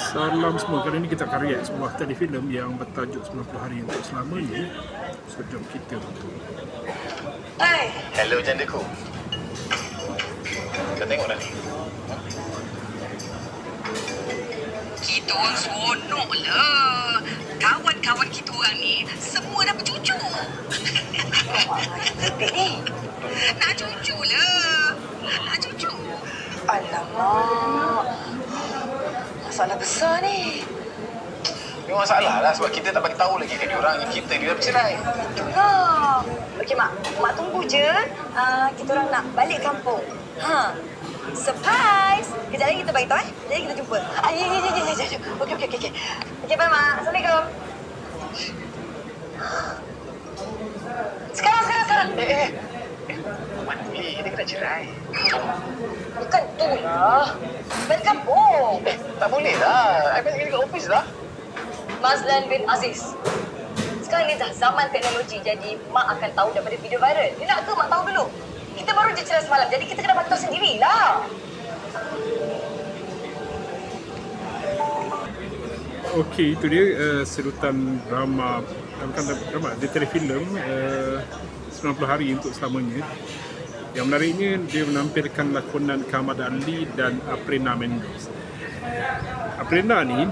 Salam semua, kali ini kita akan react sebuah telefilm yang bertajuk 90 Hari Untuk Selamanya. So, jom kita tonton. Hai. Hello jandaku. Kau tengok dah ni. Kita orang seronok lah. Kawan-kawan kita orang ni semua dah bercucu. Zepik ni. Nak cucu lah. Nak cucu. Alamak. Masalah besar ni. Memang masalah lah sebab kita tak bagi tahu lagi kat diorang yang kita dia dah bercerai. Itulah. Okey, Mak. Mak tunggu je. Kita orang nak balik kampung. Surprise! Kejap lagi kita bagi tahu, Kejap lagi kita jumpa. Ya. Okey. Okey, bye, Mak. Assalamualaikum. Sekarang. Mana ni? Dia kena cerai. Bukan tu lah. Balik kampung. Tak boleh lah. I balik kat office lah. Mazlan bin Aziz. Sekarang ni dah zaman teknologi, jadi Mak akan tahu daripada video viral. Dia nak ke Mak tahu dulu? Kita baru je cerai semalam, jadi kita kena bagi tahu sendirilah. Okey, itu dia sedutan drama, bukan drama, dia telefilm 90 Hari Untuk Selamanya. Yang menariknya, dia menampilkan lakonan Kamad Ali dan Aprena Mendoz. Aprena ni,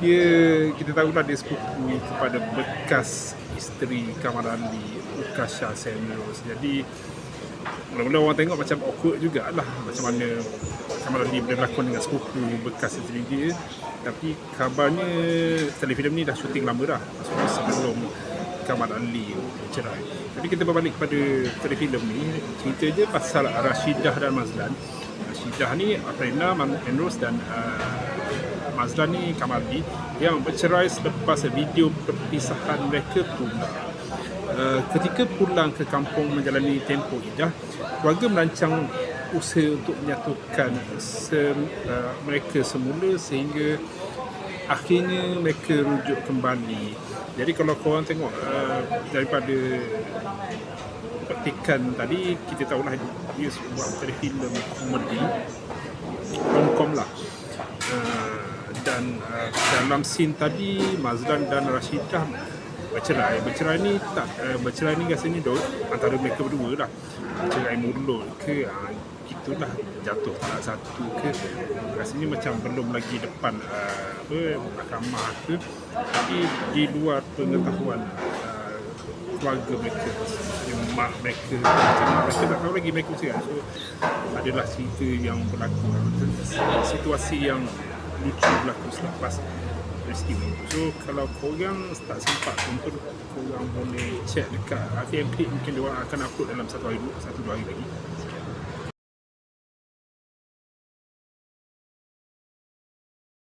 kita tahulah dia sepupu kepada bekas isteri Kamad Ali, Ukasha Senros. Jadi mula-mula orang tengok macam awkward jugalah, macam mana Kamad Ali boleh berlakon dengan sepupu bekas isteri dia. Tapi kabarnya telefilm ni dah syuting lama dah, maksudnya sebelum Kamad Ali bercerai. Jadi kita berbalik kepada telefilm ni, cerita je pasal Rashidah dan Mazlan. Rashidah ni Aprena Mendoz dan Mazlan ni Kamad Ali yang bercerai selepas video perpisahan mereka pula. Ketika pulang ke kampung menjalani tempoh idah, keluarga merancang usaha untuk menyatukan mereka semula sehingga akhirnya mereka rujuk kembali. Jadi kalau korang tengok daripada petikan tadi, kita tahulah dia sebuah telefilm komedi rom-com lah. Dan dalam scene tadi Mazlan dan Rashidah bercerai ni tak bercerai ni rasanya antara mereka berdua lah, bercerai mulut ke gitulah, jatuh talak satu ke, rasanya macam belum lagi depan mahkamah ke, tapi di luar pengetahuan keluarga mereka, mak mereka, macam mereka tak tahu lagi mereka bercerai. So adalah cerita yang berlaku, situasi yang lucu berlaku selepas peristiwa itu. So kalau korang tak sempat tonton, korang boleh check dekat RTM Click, mungkin diorang akan upload dalam satu dua hari lagi.